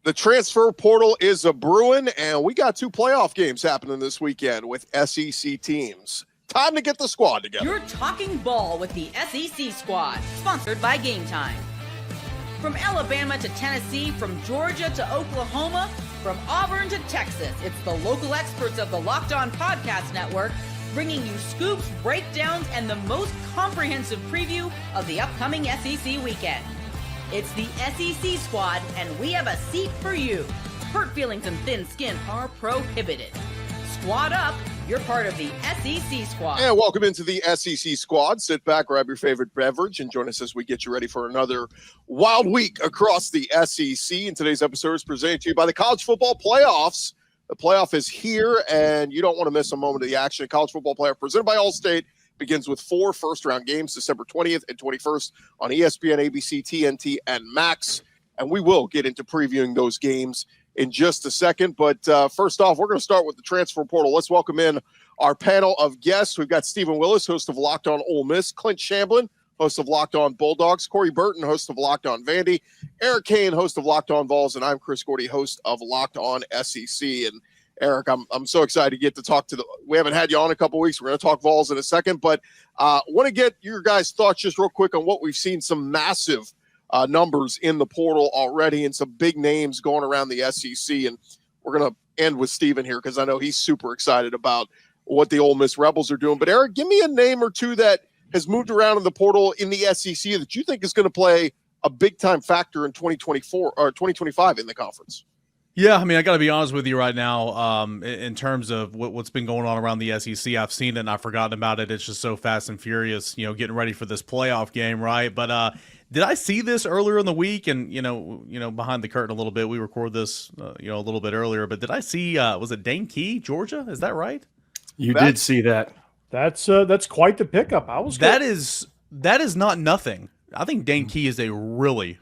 The transfer portal is a brewing, and we got 2 playoff games happening this weekend with SEC teams. Time to get the squad together. You're talking ball with the SEC squad, sponsored by Game Time. From Alabama to Tennessee, from Georgia to Oklahoma, from Auburn to Texas, it's the local experts of the Locked On Podcast Network bringing you scoops, breakdowns, and the most comprehensive preview of the upcoming SEC weekend. It's the SEC squad, and we have a seat for you. Hurt feelings and thin skin are prohibited. Squad up. You're part of the SEC squad. And welcome into the SEC squad. Sit back, grab your favorite beverage, and join us as we get you ready for another wild week across the SEC. And today's episode is presented to you by the College Football Playoffs. The playoff is here, and you don't want to miss a moment of the action. College Football Playoff presented by Allstate begins with 4 first-round games, December 20th and 21st on ESPN, ABC, TNT, and Max. And we will get into previewing those games in just a second. But first off, we're going to start with the transfer portal. Let's welcome in our panel of guests. We've got Stephen Willis, host of Locked On Ole Miss, Clint Shamblin, host of Locked On Bulldogs, Corey Burton, host of Locked On Vandy, Eric Kane, host of Locked On Vols, and I'm Chris Gordy, host of Locked On SEC. And Eric, I'm so excited to get to talk to we haven't had you on a couple weeks. We're going to talk Vols in a second, but want to get your guys' thoughts just real quick on what we've seen. Some massive numbers in the portal already and some big names going around the SEC. And we're going to end with Stephen here because I know he's super excited about what the Ole Miss Rebels are doing. But Eric, give me a name or two that has moved around in the portal in the SEC that you think is going to play a big time factor in 2024 or 2025 in the conference. Yeah, I mean, I got to be honest with you right now. In terms of what's been going on around the SEC, I've seen it and I've forgotten about it. It's just so fast and furious, getting ready for this playoff game, right? But did I see this earlier in the week? And behind the curtain a little bit, we record this, a little bit earlier. But did I see? Was it Dane Key, Georgia? Is that right? You did see that. That's quite the pickup. That is not nothing. I think Dane Key is a really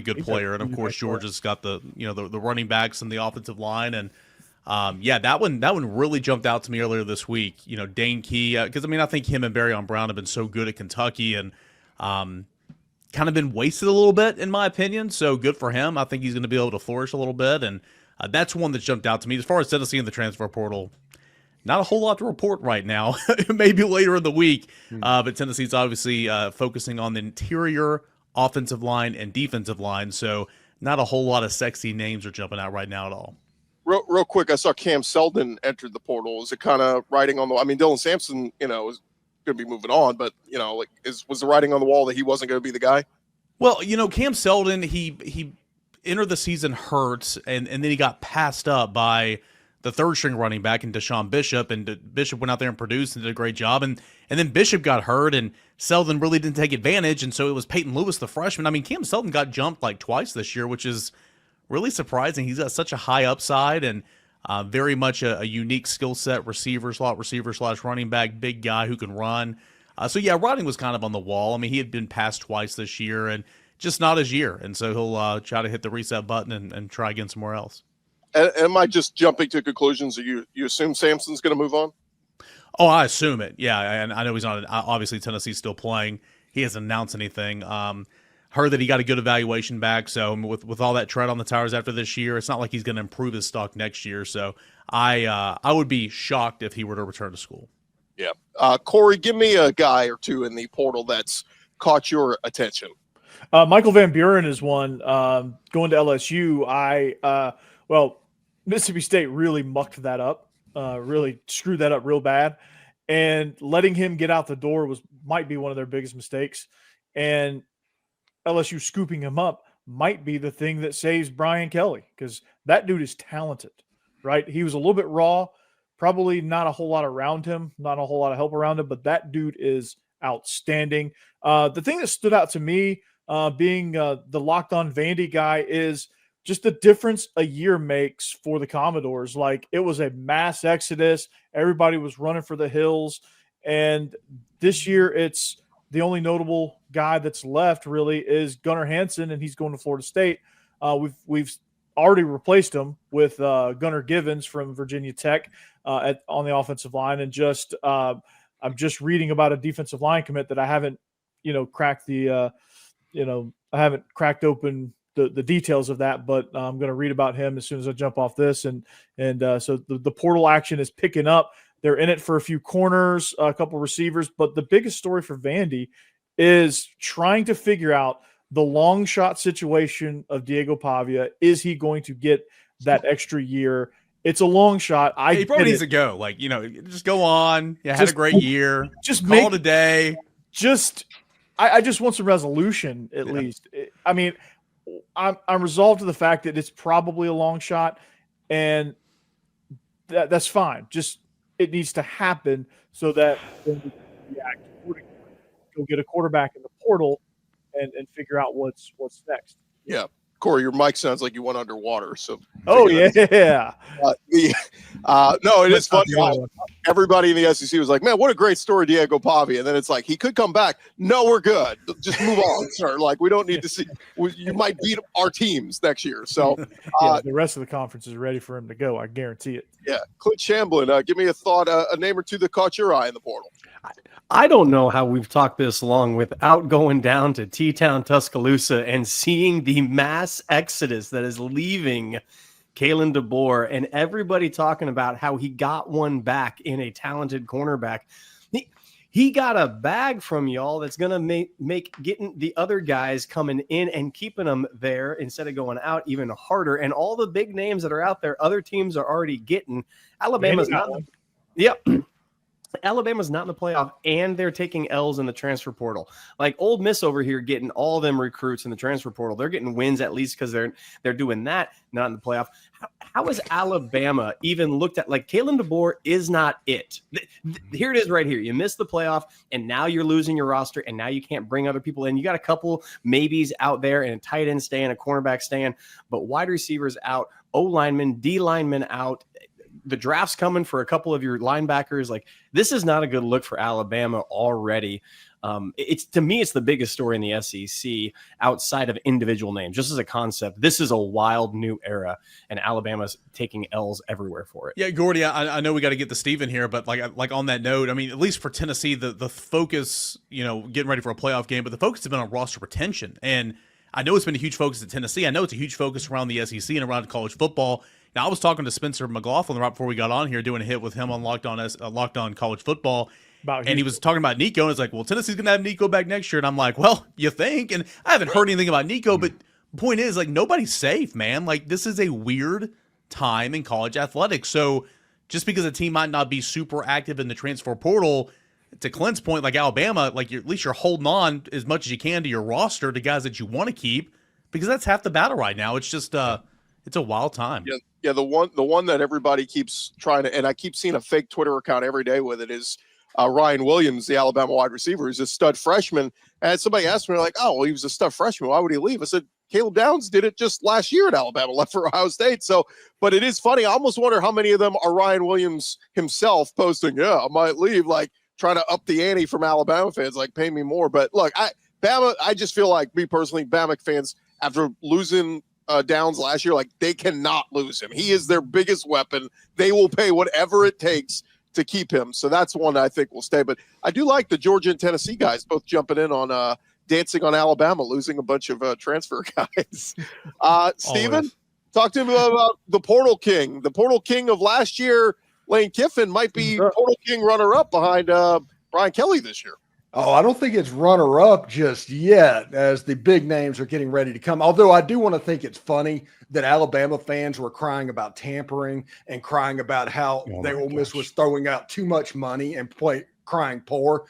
good player, and of course Georgia's got the the running backs and the offensive line, and that one really jumped out to me earlier this week. Dane Key, because I think him and Barry Brown have been so good at Kentucky, and kind of been wasted a little bit in my opinion. So good for him. I think he's going to be able to flourish a little bit, and that's one that jumped out to me. As far as Tennessee and the transfer portal, not a whole lot to report right now. Maybe later in the week, but Tennessee's obviously focusing on the interior offensive line and defensive line, so not a whole lot of sexy names are jumping out right now at all. Real quick, I saw Cam Seldon entered the portal. Is it kind of writing on the? I mean, Dylan Sampson, is going to be moving on, but was the writing on the wall that he wasn't going to be the guy? Well, Cam Seldon, he entered the season hurt, and then he got passed up by the third-string running back in Deshaun Bishop, and Bishop went out there and produced and did a great job, and then Bishop got hurt, and Seldon really didn't take advantage, and so it was Peyton Lewis, the freshman. I mean, Cam Seldon got jumped like twice this year, which is really surprising. He's got such a high upside and very much a unique skill set, slot receiver / running back, big guy who can run. Writing was kind of on the wall. I mean, he had been passed twice this year, and just not his year, and so he'll try to hit the reset button and try again somewhere else. Am I just jumping to conclusions that you assume Sampson's going to move on? Oh, I assume it. Yeah, and I know he's not. Obviously, Tennessee's still playing. He hasn't announced anything. Heard that he got a good evaluation back. So with all that tread on the tires after this year, it's not like he's going to improve his stock next year. So I would be shocked if he were to return to school. Yeah. Corey, give me a guy or two in the portal that's caught your attention. Michael Van Buren is one going to LSU. Mississippi State really mucked that up, really screwed that up real bad, and letting him get out the door might be one of their biggest mistakes. And LSU scooping him up might be the thing that saves Brian Kelly, because that dude is talented, right? He was a little bit raw, probably not a whole lot around him, not a whole lot of help around him, but that dude is outstanding. The thing that stood out to me, being the Locked On Vandy guy, is just the difference a year makes for the Commodores. Like, it was a mass exodus. Everybody was running for the hills. And this year, it's the only notable guy that's left really is Gunnar Hansen, and he's going to Florida State. We've already replaced him with Gunnar Givens from Virginia Tech on the offensive line. And I'm just reading about a defensive line commit that I haven't, cracked the, I haven't cracked open the details of that, but I'm going to read about him as soon as I jump off this. And so the portal action is picking up. They're in it for a few corners, a couple receivers, but the biggest story for Vandy is trying to figure out the long shot situation of Diego Pavia. Is he going to get that extra year? It's a long shot. He probably needs to go. Like, just go on. Yeah, had a great year. Just call it a day. I just want some resolution at least. I mean, I'm resolved to the fact that it's probably a long shot, and that's fine. Just it needs to happen so that then we can react accordingly. Go get a quarterback in the portal and figure out what's next. Yeah. Corey, your mic sounds like you went underwater. So, oh yeah. No, it is funny. Everybody in the SEC was like, "Man, what a great story, Diego Pavia." And then it's like he could come back. No, we're good. Just move on, sir. Like we don't need to see. You might beat our teams next year. So the rest of the conference is ready for him to go. I guarantee it. Yeah, Clint Shamblin, give me a thought, a name or two that caught your eye in the portal. I don't know how we've talked this long without going down to T-Town, Tuscaloosa, and seeing the mass exodus that is leaving Kalen DeBoer and everybody talking about how he got one back in a talented cornerback. He got a bag from y'all that's going to make getting the other guys coming in and keeping them there instead of going out even harder. And all the big names that are out there, other teams are already getting. Alabama's not. Yep. Alabama's not in the playoff, and they're taking L's in the transfer portal. Like Ole Miss over here getting all them recruits in the transfer portal. They're getting wins at least because they're doing that, not in the playoff. How is Alabama even looked at? Like Kalen DeBoer is not it. Here it is right here. You missed the playoff, and now you're losing your roster, and now you can't bring other people in. You got a couple maybes out there, and a tight end staying, a cornerback staying, but wide receivers out, O linemen, D linemen out. The draft's coming for a couple of your linebackers. Like this is not a good look for Alabama already. To me, it's the biggest story in the SEC outside of individual names. Just as a concept, this is a wild new era, and Alabama's taking L's everywhere for it. Yeah, Gordy, I know we got to get to Steven here, but like on that note, I mean, at least for Tennessee, the focus, getting ready for a playoff game, but the focus has been on roster retention. And I know it's been a huge focus at Tennessee. I know it's a huge focus around the SEC and around college football. Now, I was talking to Spencer McLaughlin right before we got on here, doing a hit with him on Locked On College Football, and he was talking about Nico, and it's like, well, Tennessee's going to have Nico back next year, and I'm like, well, you think? And I haven't heard anything about Nico, but the point is, like, nobody's safe, man. Like, this is a weird time in college athletics, so just because a team might not be super active in the transfer portal, to Clint's point, like Alabama, like at least you're holding on as much as you can to your roster to guys that you want to keep, because that's half the battle right now. It's just it's a wild time. Yeah, the one that everybody keeps trying to, and I keep seeing a fake Twitter account every day with it, is Ryan Williams, the Alabama wide receiver. He's a stud freshman. And somebody asked me, like, oh, well, he was a stud freshman. Why would he leave? I said, Caleb Downs did it just last year at Alabama, left for Ohio State. So, but it is funny. I almost wonder how many of them are Ryan Williams himself posting, yeah, I might leave, like trying to up the ante from Alabama fans, like pay me more. But look, Bama, I just feel like, me personally, Bama fans, after losing Downs last year, like they cannot lose him. He is their biggest weapon. They will pay whatever it takes to keep him. So that's one I think will stay. But I do like the Georgia and Tennessee guys both jumping in on dancing on Alabama, losing a bunch of transfer guys. Steven, talk to me about the portal king. The portal king of last year, Lane Kiffin, might be portal king runner-up behind Brian Kelly this year. Oh, I don't think it's runner-up just yet, as the big names are getting ready to come. Although I do want to think it's funny that Alabama fans were crying about tampering and crying about how Ole Miss was throwing out too much money and crying poor.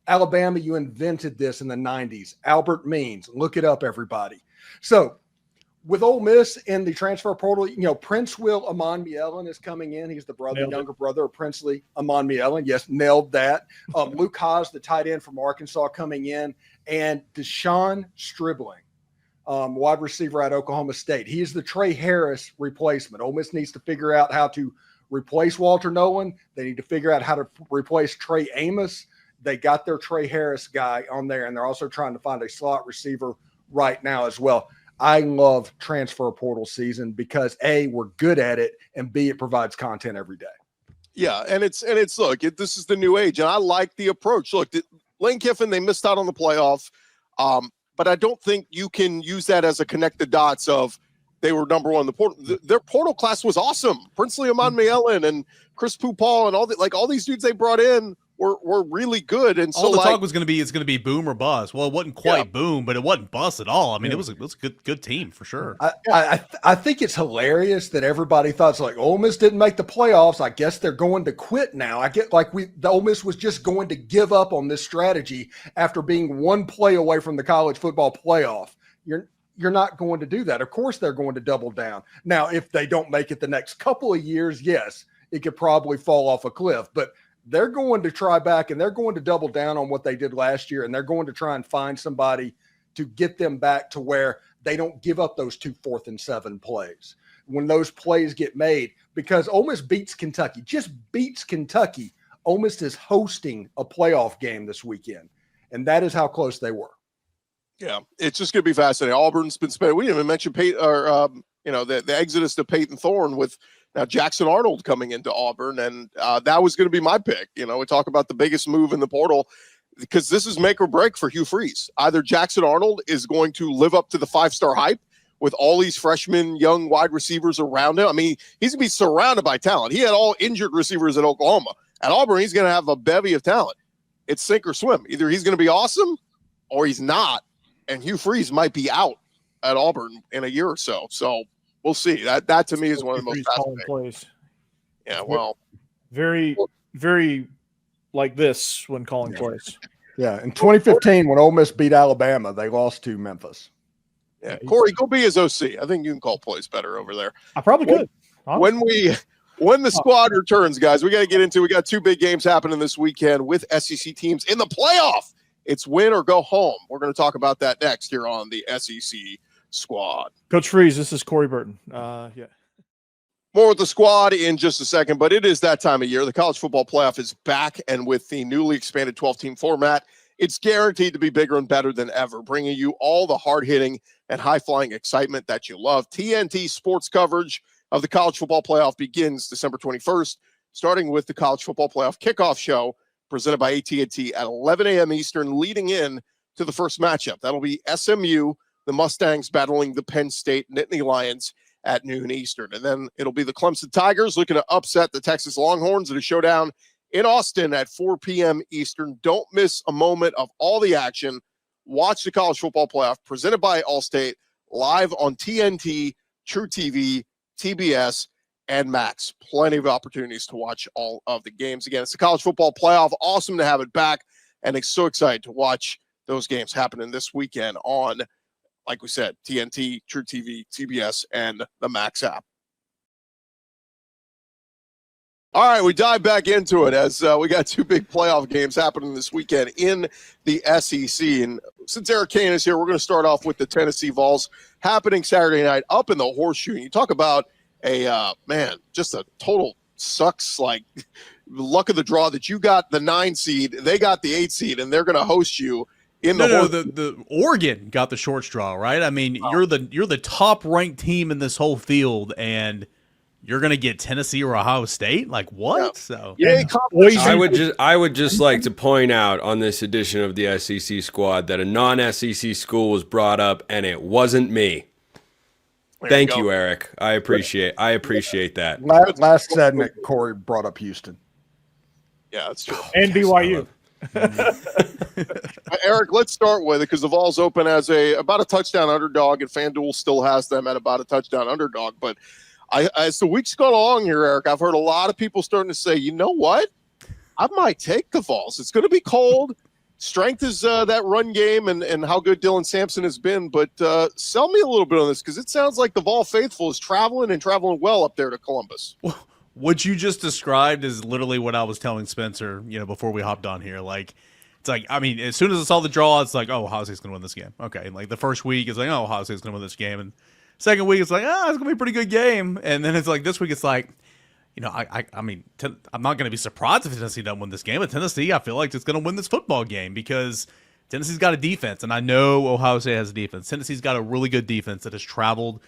Alabama, you invented this in the 90s. Albert Means. Look it up, everybody. So with Ole Miss in the transfer portal, Prince Will Amon Mielen is coming in. He's the younger brother of Princely Amon Mielen. Yes, nailed that. Luke Haas, the tight end from Arkansas, coming in. And Deshaun Stribling, wide receiver at Oklahoma State. He is the Trey Harris replacement. Ole Miss needs to figure out how to replace Walter Nolan. They need to figure out how to replace Trey Amos. They got their Trey Harris guy on there, and they're also trying to find a slot receiver right now as well. I love transfer portal season because A, we're good at it, and B, it provides content every day. Yeah, and it's look, this is the new age, and I like the approach. Look, Lane Kiffin, they missed out on the playoff. but I don't think you can use that as a connect the dots of they were number one in the portal. Their portal class was awesome. Princely Amon Mayellen and Chris Pupal and all these dudes they brought in were really good. And so all the talk was going to be it's going to be boom or bust. Well, it wasn't quite boom, but it wasn't bust at all. I mean, it was a good team for sure. I think it's hilarious that everybody thought it's like Ole Miss didn't make the playoffs. I guess they're going to quit now. I get like the Ole Miss was just going to give up on this strategy after being one play away from the college football playoff. You're not going to do that. Of course, they're going to double down. Now, if they don't make it the next couple of years, yes, it could probably fall off a cliff. But they're going to try back, and they're going to double down on what they did last year, and they're going to try and find somebody to get them back to where they don't give up those 2 4th and 7 plays. When those plays get made, because Ole Miss beats Kentucky, just beats Kentucky. Ole Miss is hosting a playoff game this weekend, and that is how close they were. Yeah, it's just going to be fascinating. Auburn's been spent. We didn't even mention the exodus to Peyton Thorne with now Jackson Arnold coming into Auburn, and that was going to be my pick. We talk about the biggest move in the portal because this is make or break for Hugh Freeze. Either Jackson Arnold is going to live up to the 5-star hype with all these freshmen, young wide receivers around him. I mean, he's going to be surrounded by talent. He had all injured receivers at Oklahoma. At Auburn, he's going to have a bevy of talent. It's sink or swim. Either he's going to be awesome or he's not. And Hugh Freeze might be out at Auburn in a year or so. So we'll see. That to me is one of the most fascinating plays. Yeah, well. Very, very like this when calling plays. Yeah, in 2015, when Ole Miss beat Alabama, they lost to Memphis. Yeah, Corey, go be his OC. I think you can call plays better over there. I probably could. When the squad returns, guys, we got 2 big games happening this weekend with SEC teams in the playoff. It's win or go home. We're going to talk about that next here on the SEC Squad. Coach Freeze, this is Corey Burton. Yeah. More with the squad in just a second, but it is that time of year. The college football playoff is back, and with the newly expanded 12-team format, it's guaranteed to be bigger and better than ever, bringing you all the hard-hitting and high-flying excitement that you love. TNT sports coverage of the college football playoff begins December 21st, starting with the college football playoff kickoff show presented by AT&T at 11 a.m. Eastern, leading in to the first matchup. That'll be SMU, the Mustangs, battling the Penn State Nittany Lions at noon Eastern. And then it'll be the Clemson Tigers looking to upset the Texas Longhorns at a showdown in Austin at 4 p.m. Eastern. Don't miss a moment of all the action. Watch the college football playoff presented by Allstate live on TNT, True TV, TBS, and Max. Plenty of opportunities to watch all of the games. Again, it's the college football playoff. Awesome to have it back, and it's so excited to watch those games happening this weekend on, like we said, TNT, True TV, TBS, and the Max app. All right, we dive back into it as we got 2 big playoff games happening this weekend in the SEC. And since Eric Kane is here, we're going to start off with the Tennessee Vols happening Saturday night up in the Horseshoe. And you talk about just a total sucks, like luck of the draw that you got the 9 seed, they got the 8 seed, and they're going to host you in the Oregon got the short straw, right? I mean, you're the top ranked team in this whole field, and you're going to get Tennessee or Ohio State? Like what? Yeah. So yeah, I would just like to point out on this edition of the SEC Squad that a non-SEC school was brought up, and it wasn't me. Thank you, Eric. I appreciate that. Last segment, Corey brought up Houston. Yeah, that's true. And BYU. Eric, let's start with it because the Vols open as about a touchdown underdog, and FanDuel still has them at about a touchdown underdog. But as the week's gone along here, Eric, I've heard a lot of people starting to say, you know what? I might take the Vols. It's going to be cold. Strength is that run game and how good Dylan Sampson has been. But sell me a little bit on this because it sounds like the Vol faithful is traveling well up there to Columbus. Well, what you just described is literally what I was telling Spencer, before we hopped on here. Like, it's like, I mean, as soon as I saw the draw, it's like, oh, Ohio State's going to win this game. Okay. And like the first week, it's like, oh, Ohio State's going to win this game. And second week, it's like, it's going to be a pretty good game. And then it's like this week, it's like, I mean, I'm not going to be surprised if Tennessee doesn't win this game. But Tennessee, I feel like it's going to win this football game because Tennessee's got a defense. And I know Ohio State has a defense. Tennessee's got a really good defense that has traveled,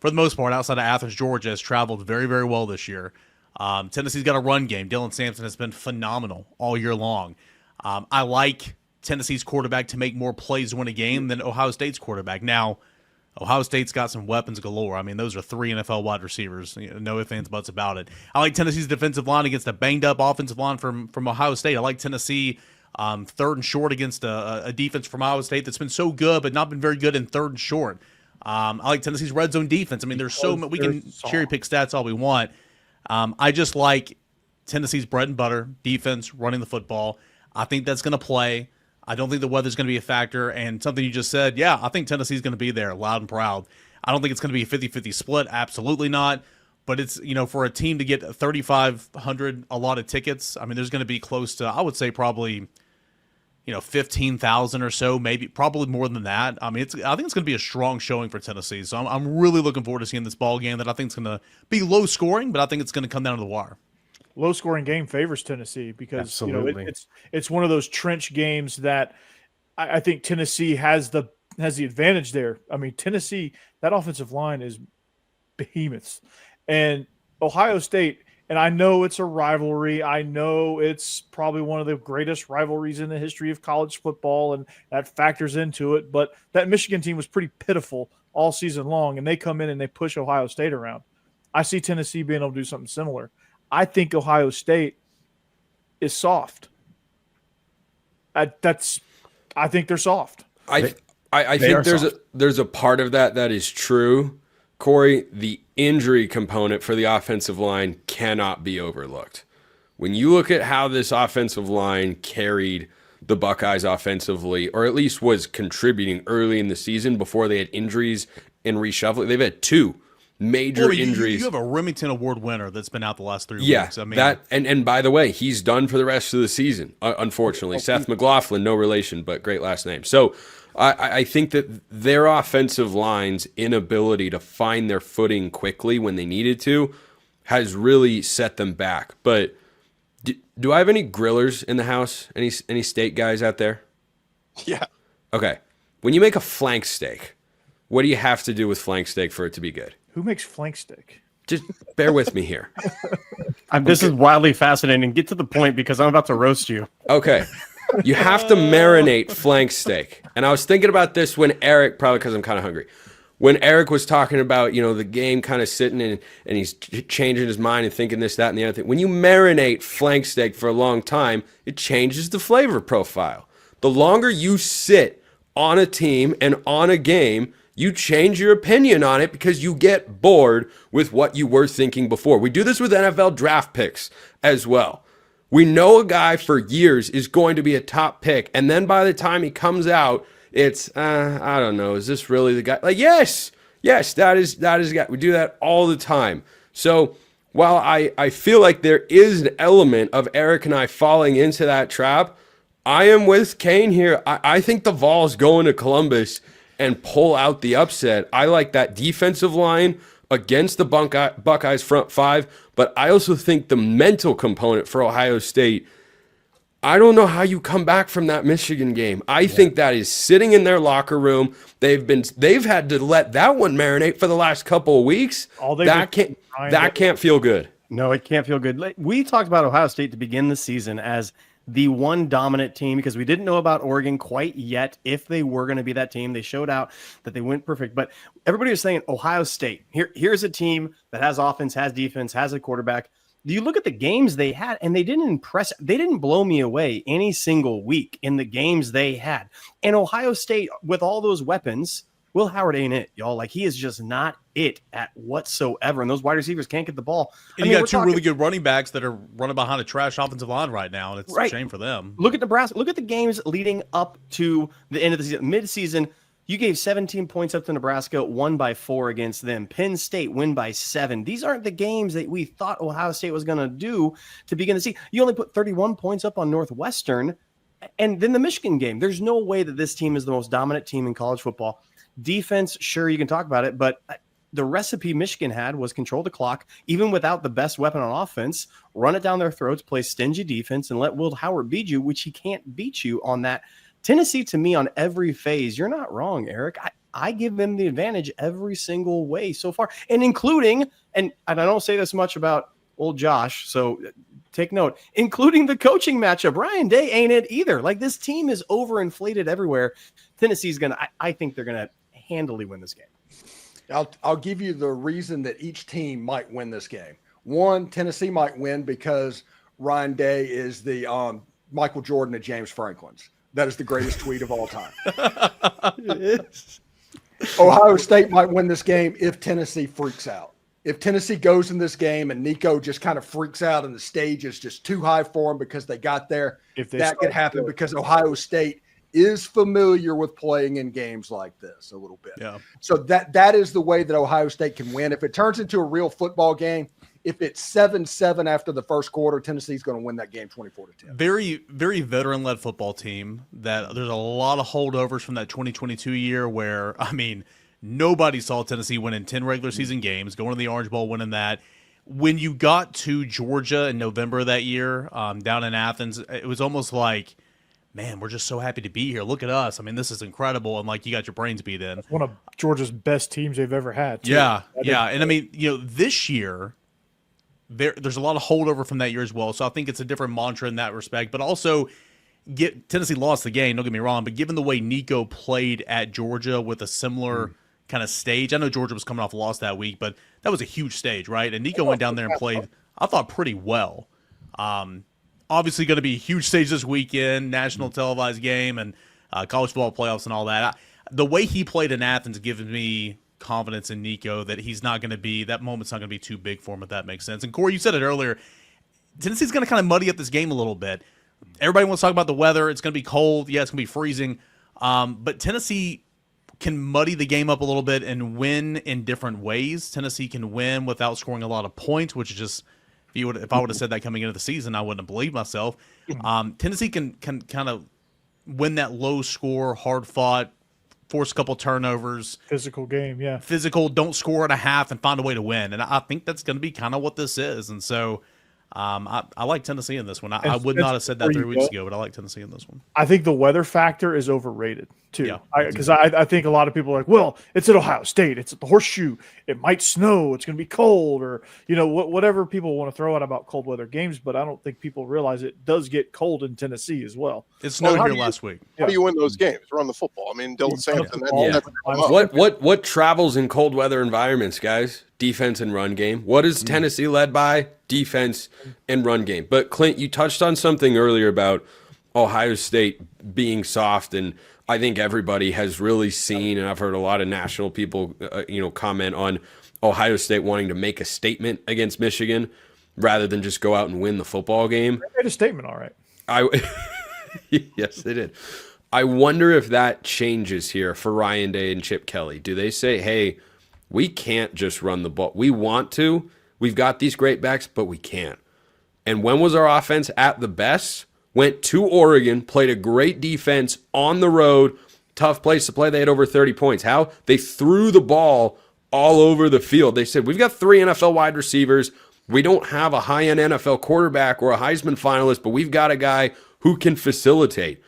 for the most part, outside of Athens, Georgia, has traveled very, very well this year. Tennessee's got a run game. Dylan Sampson has been phenomenal all year long. I like Tennessee's quarterback to make more plays to win a game than Ohio State's quarterback. Now, Ohio State's got some weapons galore. I mean, those are 3 NFL wide receivers. No ifs, ands, buts about it. I like Tennessee's defensive line against a banged-up offensive line from Ohio State. I like Tennessee third and short against a defense from Ohio State that's been so good but not been very good in third and short. I like Tennessee's red zone defense. I mean, there's so much. We can cherry-pick stats all we want. I just like Tennessee's bread and butter, defense, running the football. I think that's going to play. I don't think the weather's going to be a factor. And something you just said, yeah, I think Tennessee's going to be there loud and proud. I don't think it's going to be a 50-50 split. Absolutely not. But it's, for a team to get 3,500 allotted tickets, I mean, there's going to be close to, I would say probably, 15,000 or so, maybe probably more than that. I mean, I think it's going to be a strong showing for Tennessee. So I'm really looking forward to seeing this ball game that I think is going to be low scoring, but I think it's going to come down to the wire. Low scoring game favors Tennessee because Absolutely. It's one of those trench games that I think Tennessee has the advantage there. I mean, Tennessee, that offensive line is behemoths, and Ohio State. And I know it's a rivalry. I know it's probably one of the greatest rivalries in the history of college football, and that factors into it. But that Michigan team was pretty pitiful all season long, and they come in and they push Ohio State around. I see Tennessee being able to do something similar. I think Ohio State is soft. I think they're soft. I think there's a part of that is true. Corey, the injury component for the offensive line cannot be overlooked. When you look at how this offensive line carried the Buckeyes offensively, or at least was contributing early in the season before they had injuries and reshuffling, they've had 2 major injuries. You have a Remington Award winner that's been out the last 3 weeks. I mean, and by the way, he's done for the rest of the season, unfortunately. Seth McLaughlin, no relation, but great last name. So I think that their offensive line's inability to find their footing quickly when they needed to has really set them back. But do I have any grillers in the house? Any steak guys out there? Yeah. Okay. When you make a flank steak, what do you have to do with flank steak for it to be good? Who makes flank steak? Just bear with me here. This is wildly fascinating. Get to the point because I'm about to roast you. Okay. You have to marinate flank steak. And I was thinking about this when Eric, probably because I'm kind of hungry, when Eric was talking about, the game kind of sitting and he's changing his mind and thinking this, that, and the other thing. When you marinate flank steak for a long time, it changes the flavor profile. The longer you sit on a team and on a game, you change your opinion on it because you get bored with what you were thinking before. We do this with NFL draft picks as well. We know a guy for years is going to be a top pick, and then by the time he comes out, it's, I don't know, is this really the guy? Like, yes, that is the guy. We do that all the time. So while I feel like there is an element of Eric and I falling into that trap, I am with Kane here. I think the Vols go into Columbus and pull out the upset. I like that defensive line against the Buckeyes front 5, but I also think the mental component for Ohio State, I don't know how you come back from that Michigan game. I think that is sitting in their locker room. They've had to let that one marinate for the last couple of weeks. That can't feel good. No, it can't feel good. We talked about Ohio State to begin the season as the one dominant team because we didn't know about Oregon quite yet if they were going to be that team. They showed out that they went perfect, but everybody was saying Ohio State. Here's a team that has offense, has defense, has a quarterback. You look at the games they had, and they didn't impress. They didn't blow me away any single week in the games they had. And Ohio State, with all those weapons, Will Howard ain't it, y'all. Like, he is just not it at whatsoever. And those wide receivers can't get the ball. And you got 2 really good running backs that are running behind a trash offensive line right now, and it's a shame for them. Look at Nebraska. Look at the games leading up to the end of the season. Mid-season, you gave 17 points up to Nebraska, won by 4 against them. Penn State win by 7. These aren't the games that we thought Ohio State was going to do to begin the season. You only put 31 points up on Northwestern. And then the Michigan game. There's no way that this team is the most dominant team in college football. Defense, sure, you can talk about it, but the recipe Michigan had was control the clock, even without the best weapon on offense, run it down their throats, play stingy defense, and let Will Howard beat you, which he can't beat you on that. Tennessee, to me, on every phase, you're not wrong, Eric. I give them the advantage every single way so far, and including, and I don't say this much about old Josh. So take note, including the coaching matchup. Ryan Day ain't it either. Like, this team is overinflated everywhere. Tennessee's I think they're gonna handily win this game. I'll give you the reason that each team might win this game. One, Tennessee might win because Ryan Day is the Michael Jordan of James Franklin's. That is the greatest tweet of all time. Ohio State might win this game if Tennessee freaks out. If Tennessee goes in this game and Nico just kind of freaks out and the stage is just too high for him because they got there, that could happen because Ohio State is familiar with playing in games like this a little bit. Yeah. So that is the way that Ohio State can win. If it turns into a real football game, if it's 7-7 after the first quarter, Tennessee's going to win that game 24-10. Very, very veteran-led football team. That there's a lot of holdovers from that 2022 year where, I mean, nobody saw Tennessee winning 10 regular season games, going to the Orange Bowl, winning that. When you got to Georgia in November of that year, down in Athens, it was almost like, man, we're just so happy to be here. Look at us. I mean, this is incredible. And, like, you got your brains beat in. One of Georgia's best teams they've ever had, too. Yeah. And, I mean, this year, there's a lot of holdover from that year as well. So I think it's a different mantra in that respect. But also, Tennessee lost the game, don't get me wrong. But given the way Nico played at Georgia with a similar kind of stage, I know Georgia was coming off a loss that week, but that was a huge stage, right? And Nico went down there and played, I thought, pretty well. Obviously going to be a huge stage this weekend, national televised game, and college football playoffs and all that. The way he played in Athens gives me confidence in Nico that he's not going to be, that moment's not going to be too big for him, if that makes sense. And Corey, you said it earlier, Tennessee's going to kind of muddy up this game a little bit. Everybody wants to talk about the weather. It's going to be cold. Yeah, it's going to be freezing. But Tennessee can muddy the game up a little bit and win in different ways. Tennessee can win without scoring a lot of points, which is just, if I would have said that coming into the season, I wouldn't have believed myself. Tennessee can kind of win that low score, hard fought, force a couple turnovers. Physical game, yeah. Physical, don't score at a half and find a way to win. And I think that's going to be kind of what this is. And so I like Tennessee in this one. I would not have said that 3 weeks ago, but I like Tennessee in this one. I think the weather factor is overrated, too. Yeah. Because I think a lot of people are like, well, it's at Ohio State. It's at the Horseshoe. It might snow. It's going to be cold, or, whatever people want to throw out about cold weather games. But I don't think people realize it does get cold in Tennessee as well. It snowed here last week. How do you win those games? Run the football. I mean, Dylan Sampson. What travels in cold weather environments, guys? Defense and run game. What is Tennessee led by? Defense and run game. But Clint, you touched on something earlier about Ohio State being soft, and I think everybody has really seen, and I've heard a lot of national people, comment on Ohio State wanting to make a statement against Michigan rather than just go out and win the football game. They made a statement, all right. Yes, they did. I wonder if that changes here for Ryan Day and Chip Kelly. Do they say, hey, we can't just run the ball. We want to. We've got these great backs, but we can't. And when was our offense at the best? Went to Oregon, played a great defense on the road, tough place to play. They had over 30 points. How? They threw the ball all over the field. They said, we've got 3 NFL wide receivers. We don't have a high-end NFL quarterback or a Heisman finalist, but we've got a guy who can facilitate.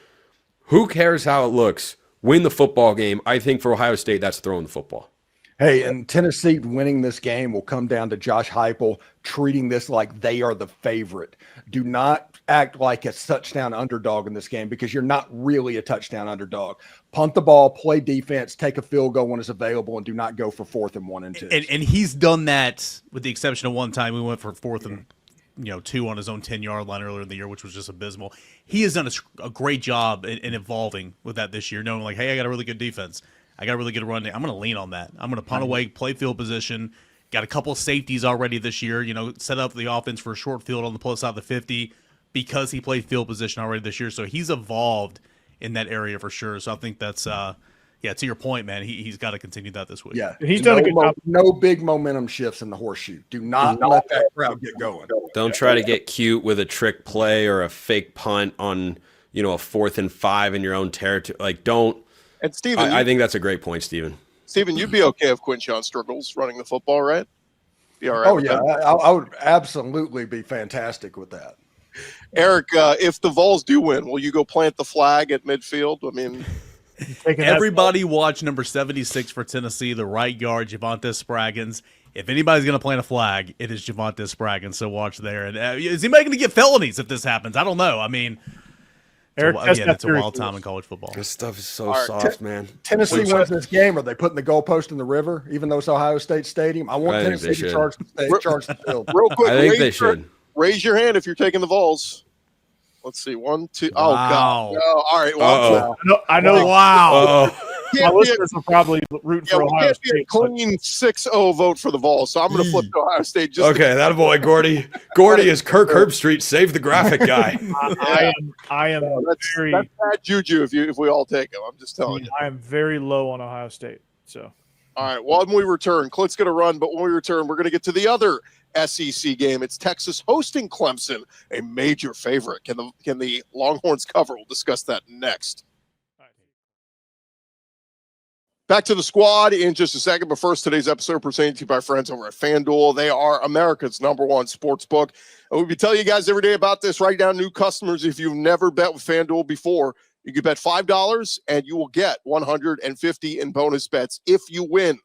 Who cares how it looks? Win the football game. I think for Ohio State, that's throwing the football. Hey, and Tennessee winning this game will come down to Josh Heupel treating this like they are the favorite. Do not act like a touchdown underdog in this game because you're not really a touchdown underdog. Punt the ball, play defense, take a field goal when it's available, and do not go for 4th and 1 and 2. And he's done that with the exception of one time. We went for 4th and 2 on his own 10-yard line earlier in the year, which was just abysmal. He has done a great job in evolving with that this year, knowing like, hey, I got a really good defense. I got a really good run. I'm going to lean on that. I'm going to punt away, play field position. Got a couple of safeties already this year. Set up the offense for a short field on the plus side of the 50 because he played field position already this year. So he's evolved in that area for sure. So I think that's, to your point, man, he's got to continue that this week. Yeah, he's done a good job. No big momentum shifts in the Horseshoe. Do not let that crowd get going. Don't try to get cute with a trick play or a fake punt on, a 4th and 5 in your own territory. Like, don't. And Steven, I think that's a great point, Steven. Steven, you'd be okay if Quinshon struggles running the football, right? Be all right. Oh, yeah. I would absolutely be fantastic with that. Eric, if the Vols do win, will you go plant the flag at midfield? I mean, everybody watch number 76 for Tennessee, the right guard, Javonte Spraggins. if anybody's going to plant a flag, it is Javonte Spraggins. So watch there. And is anybody going to get felonies if this happens? I don't know. I mean, Eric, it's a wild time in college football. This stuff is so soft, man. Tennessee wins this game. Are they putting the goalpost in the river, even though it's Ohio State Stadium? I want Tennessee to charge the field. Real quick, I think they should. Raise your hand if you're taking the Vols. Let's see. 1, 2. Oh, Wow. God. No. All right. Well, I know. Wow. My listeners are probably rooting for Ohio State. Be a clean 6-0 vote for the Vols, so I'm going to flip to Ohio State. That boy, Gordy. Gordy is Kirk Herbstreit, save the graphic guy. I am very. That's bad juju if we all take him. I'm just telling you. I am very low on Ohio State. So. All right. Well, when we return, Clint's going to run, but when we return, we're going to get to the other SEC game. It's Texas hosting Clemson, a major favorite. Can the Longhorns cover? We'll discuss that next. Back to the squad in just a second, but first, today's episode presented to you by friends over at FanDuel. They are America's #1 sports book. And we tell you guys every day about this. Write down new customers. If you've never bet with FanDuel before, you can bet $5 and you will get $150 in bonus bets if you win.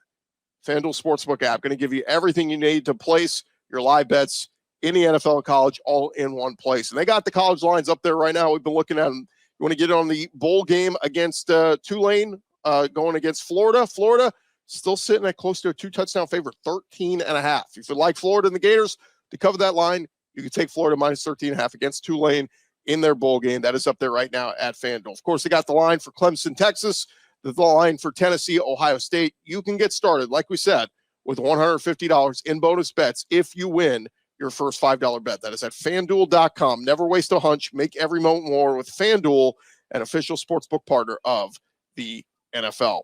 FanDuel Sportsbook app going to give you everything you need to place your live bets in the NFL and college all in one place. And they got the college lines up there right now. We've been looking at them. You want to get on the bowl game against Tulane, going against Florida. Florida still sitting at close to a 2-touchdown favorite, 13.5. If you like Florida and the Gators to cover that line, you can take Florida minus 13.5 against Tulane in their bowl game. That is up there right now at FanDuel. Of course, they got the line for Clemson, Texas, the line for Tennessee, Ohio State. You can get started, like we said, with $150 in bonus bets if you win your first $5 bet. That is at FanDuel.com. Never waste a hunch. Make every moment more with FanDuel, an official sportsbook partner of the NFL.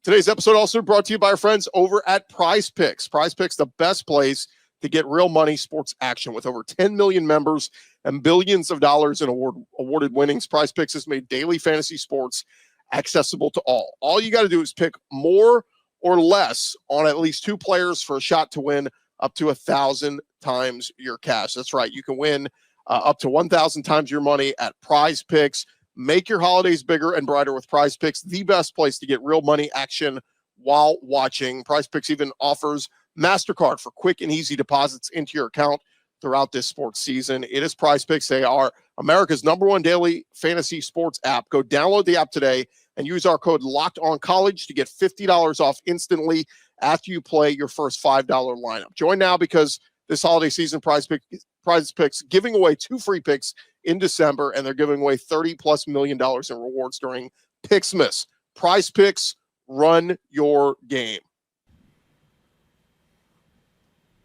Today's episode also brought to you by our friends over at Prize Picks. Prize Picks, the best place to get real money sports action. With over 10 million members and billions of dollars in awarded winnings, Prize Picks has made daily fantasy sports accessible to all. All you got to do is pick more or less on at least 2 players for a shot to win up to 1,000 times your cash. That's right. You can win up to 1,000 times your money at Prize Picks. Make your holidays bigger and brighter with Prize Picks, the best place to get real money action while watching. Prize Picks even offers MasterCard for quick and easy deposits into your account throughout this sports season. It is Prize Picks. They are America's #1 daily fantasy sports app. Go download the app today and use our code LOCKEDONCollege to get $50 off instantly after you play your first $5 lineup. Join now because this holiday season, Prize Picks giving away 2 free picks in December, and they're giving away $30+ million in rewards during Picksmas. Prize Picks, run your game.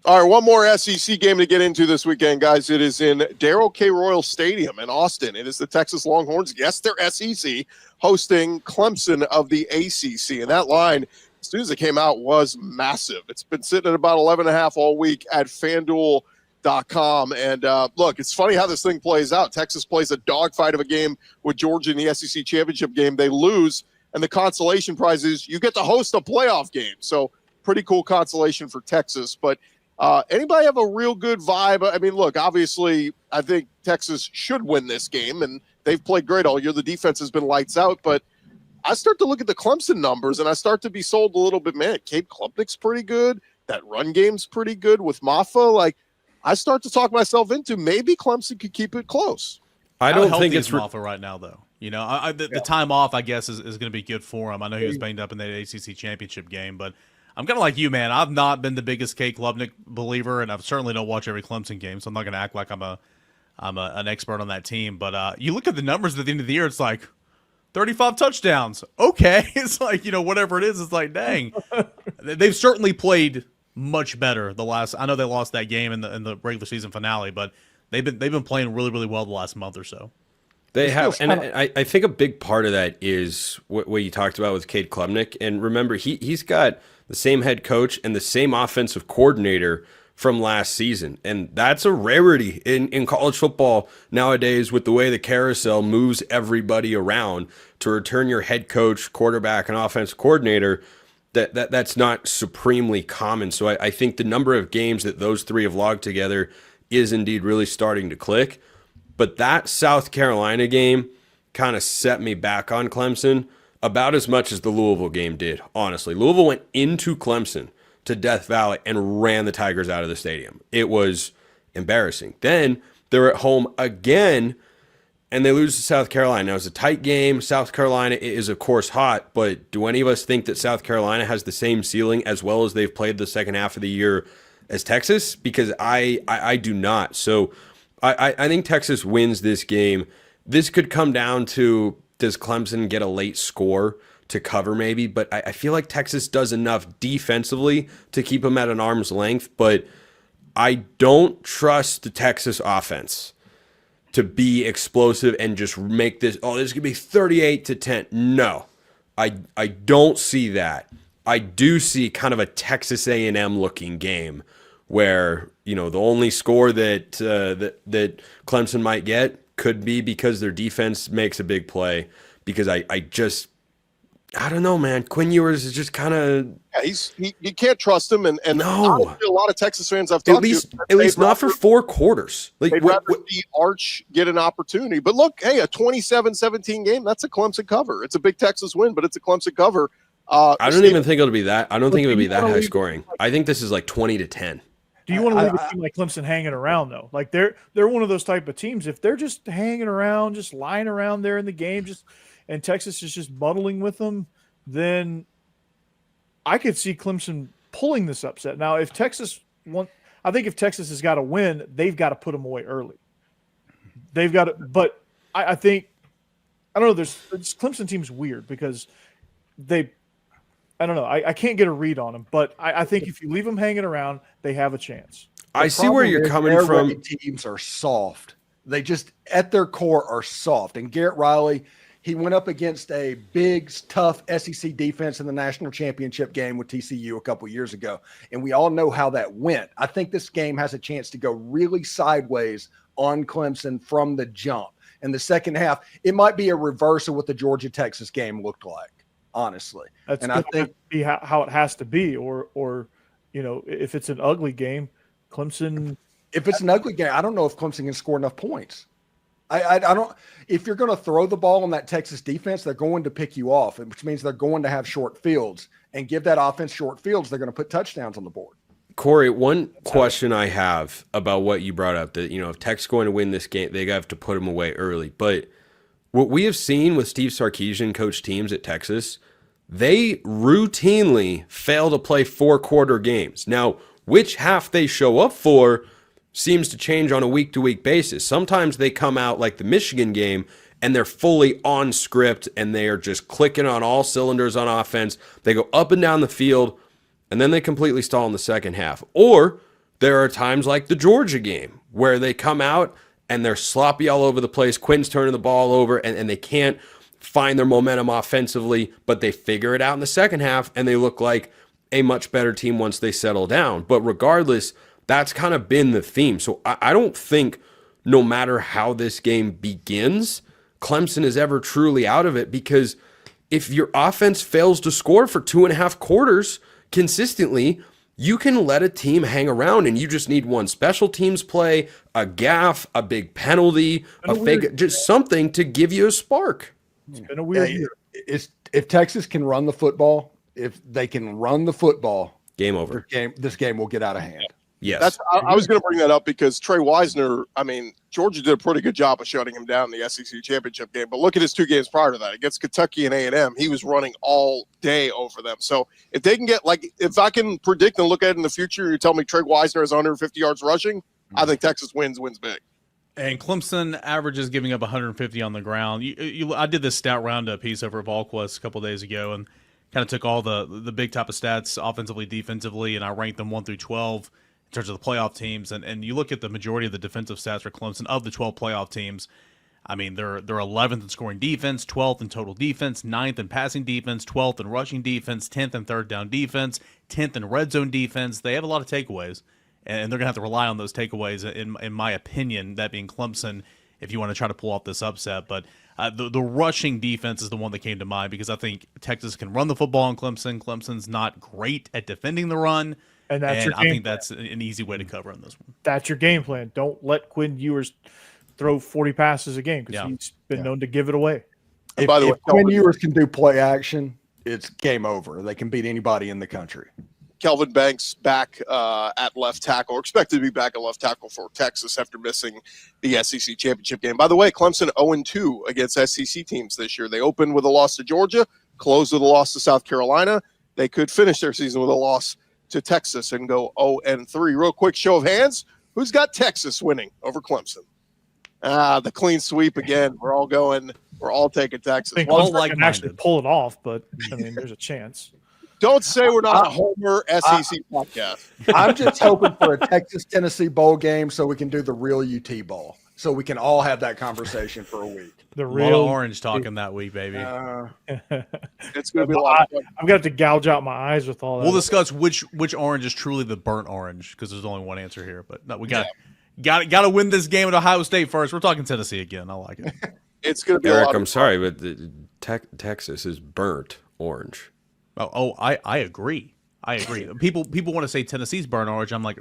All right, one more SEC game to get into this weekend, guys. It is in Darrell K. Royal Stadium in Austin. It is the Texas Longhorns, yes, they're SEC, hosting Clemson of the ACC. And that line, as soon as it came out, was massive. It's been sitting at about 11.5 all week at FanDuel.com. And look, it's funny how this thing plays out. Texas plays a dogfight of a game with Georgia in the SEC championship game. They lose, and the consolation prize is you get to host a playoff game. So pretty cool consolation for Texas. But anybody have a real good vibe? I mean, look, obviously, I think Texas should win this game, and they've played great all year. The defense has been lights out, but I start to look at the Clemson numbers, and I start to be sold a little bit. Man, Cape Klubnik's pretty good. That run game's pretty good with Maffa. Like, I start to talk myself into maybe Clemson could keep it close. I don't think it's Maffa right now, though. You know, the time off, I guess, is going to be good for him. I know he was banged up in the ACC championship game, but I'm kind of like you, man. I've not been the biggest Kate Klubnik believer, and I certainly don't watch every Clemson game, so I'm not going to act like I'm an expert on that team. But you look at the numbers at the end of the year, it's like 35 touchdowns. Okay. It's like, you know, whatever it is, it's like, dang. They've certainly played much better the last – I know they lost that game in the regular season finale, but they've been playing really, really well the last month or so. They have, and I think a big part of that is what you talked about with Cade Klubnik. And remember, he's got the same head coach and the same offensive coordinator from last season. And that's a rarity in college football nowadays with the way the carousel moves everybody around. To return your head coach, quarterback, and offensive coordinator, that's not supremely common. So I think the number of games that those three have logged together is indeed really starting to click. But that South Carolina game kind of set me back on Clemson about as much as the Louisville game did, honestly. Louisville went into Clemson to Death Valley and ran the Tigers out of the stadium. It was embarrassing. Then they're at home again, and they lose to South Carolina. Now, it's a tight game. South Carolina is, of course, hot, but do any of us think that South Carolina has the same ceiling as well as they've played the second half of the year as Texas? Because I do not. So I think Texas wins this game. This could come down to, does Clemson get a late score to cover maybe? But I feel like Texas does enough defensively to keep them at an arm's length, but I don't trust the Texas offense to be explosive and just make this, oh, this is going to be 38-10. No, I don't see that. I do see kind of a Texas A&M looking game where, you know, the only score that that Clemson might get could be because their defense makes a big play, because I don't know, man. Quinn Ewers is just kind of, you can't trust him, and no. honestly, a lot of Texas fans I've talked to, at least not for 4 quarters. Like, they'd rather see Arch get an opportunity. But look, hey, a 27-17 game, that's a Clemson cover. It's a big Texas win, but it's a Clemson cover. I don't even think it'll be that. I don't think it'll be that high scoring. I think this is like 20-10. Do you want to leave a team like Clemson hanging around, though? Like, they're one of those type of teams. If they're just hanging around, just lying around there in the game, and Texas is just muddling with them, then I could see Clemson pulling this upset. Now, if Texas I think if Texas has got to win, they've got to put them away early. They've got to, but I think, I don't know, this Clemson team's weird because I don't know. I can't get a read on them, but I think if you leave them hanging around, they have a chance. I see where you're coming from. Teams are soft. They just, at their core, are soft. And Garrett Riley, he went up against a big, tough SEC defense in the national championship game with TCU a couple years ago, and we all know how that went. I think this game has a chance to go really sideways on Clemson from the jump. In the second half, it might be a reverse of what the Georgia-Texas game looked like, honestly. That's I think be how it has to be, or you know, if it's an ugly game, Clemson. If it's an ugly game, I don't know if Clemson can score enough points. I don't. If you're going to throw the ball on that Texas defense, they're going to pick you off, which means they're going to have short fields, and give that offense short fields. They're going to put touchdowns on the board. Corey, one question I have about what you brought up, that, you know, if Tech's going to win this game, they have to put them away early. But what we have seen with Steve Sarkisian coach teams at Texas, they routinely fail to play 4-quarter games. Now, which half they show up for seems to change on a week-to-week basis. Sometimes they come out like the Michigan game and they're fully on script and they are just clicking on all cylinders on offense. They go up and down the field and then they completely stall in the second half. Or there are times like the Georgia game where they come out and they're sloppy all over the place. Quinn's turning the ball over and they can't find their momentum offensively, but they figure it out in the second half and they look like a much better team once they settle down. But regardless, that's kind of been the theme. So I don't think, no matter how this game begins, Clemson is ever truly out of it, because if your offense fails to score for 2.5 quarters consistently, you can let a team hang around and you just need one special teams play, a gaff, a big penalty, a fake, just something to give you a spark. It's been a weird year. If Texas can run the football, if they can run the football, game over. This game will get out of hand. Yes. I was going to bring that up because Trey Wisner, I mean, Georgia did a pretty good job of shutting him down in the SEC championship game. But look at his 2 games prior to that. Against Kentucky and A&M, he was running all day over them. So if they can get, like, if I can predict and look at it in the future, you tell me Trey Wisner has 150 yards rushing, I think Texas wins big. And Clemson averages giving up 150 on the ground. I did this stat roundup piece over at VolQuest a couple days ago and kind of took all the big type of stats offensively, defensively, and I ranked them 1 through 12. In terms of the playoff teams, and you look at the majority of the defensive stats for Clemson, of the 12 playoff teams, I mean, they're 11th in scoring defense, 12th in total defense, 9th in passing defense, 12th in rushing defense, 10th in third down defense, 10th in red zone defense. They have a lot of takeaways, and they're going to have to rely on those takeaways, in my opinion, that being Clemson, if you want to try to pull off this upset. But the rushing defense is the one that came to mind, because I think Texas can run the football on Clemson. Clemson's not great at defending the run. And that's I think that's an easy way to cover on this one. That's your game plan. Don't let Quinn Ewers throw 40 passes a game, because he's been known to give it away. By the way, Quinn Ewers can do play action, it's game over. They can beat anybody in the country. Kelvin Banks back at left tackle, or expected to be back at left tackle for Texas after missing the SEC championship game. By the way, Clemson 0-2 against SEC teams this year. They opened with a loss to Georgia, closed with a loss to South Carolina. They could finish their season with a loss to Texas and go 0-3. Real quick show of hands. Who's got Texas winning over Clemson? The clean sweep again. We're all taking Texas. I think All Clemson can actually pull it off, but I mean, there's a chance. Don't say we're not a Homer SEC podcast. I'm just hoping for a Texas-Tennessee bowl game so we can do the real UT bowl. So we can all have that conversation for a week. The Real real orange talking that week, baby. It's going to be a lot of fun. I'm going to have to gouge out my eyes with all that. We'll discuss which orange is truly the burnt orange because there's only one answer here. But no, we got to win this game at Ohio State first. We're talking Tennessee again. I like it. It's going to be a Eric, lot I'm of sorry, but Texas is burnt orange. I agree. People want to say Tennessee's burnt orange. I'm like,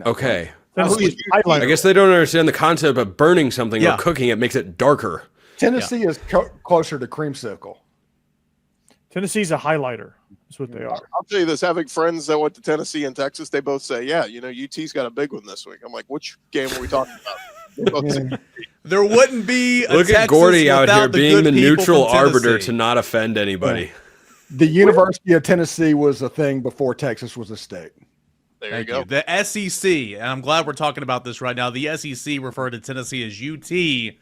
Okay. Tennessee's I highlighter. guess they don't understand the concept of burning something Yeah. or cooking it makes it darker. Tennessee is closer to creamsicle. Tennessee's a highlighter. That's what they are. I'll tell you this, having friends that went to Tennessee and Texas, they both say, yeah, UT's got a big one this week. I'm like, which game are we talking about? They both say, there wouldn't be a Look Texas at Gordy out without here the being good the people neutral from arbiter Tennessee. to not offend anybody. The University of Tennessee was a thing before Texas was a state. there Thank you go. you. The SEC, and I'm glad we're talking about this right now. The SEC referred to Tennessee as UT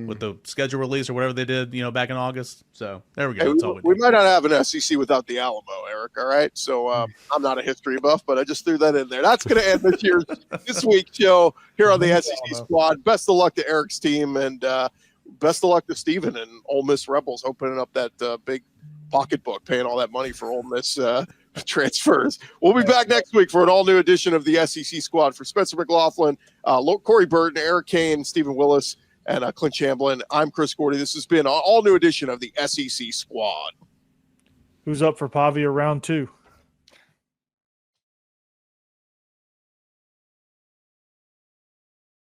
with the schedule release or whatever they did, back in August. So there we go. Hey, That's all we we do. might not have an SEC without the Alamo, Eric. All right. So I'm not a history buff, but I just threw that in there. That's going to end this week's show here on the SEC Squad. Best of luck to Eric's team, and best of luck to Steven and Ole Miss Rebels opening up that big pocketbook, paying all that money for Ole Miss transfers. We'll be back next week for an all-new edition of the SEC Squad. For Spencer McLaughlin, Corey Burton, Eric Kane, Stephen Willis, and Clint Chamberlain, I'm Chris Gordy. This has been an all-new edition of the SEC Squad. Who's up for Pavia round 2?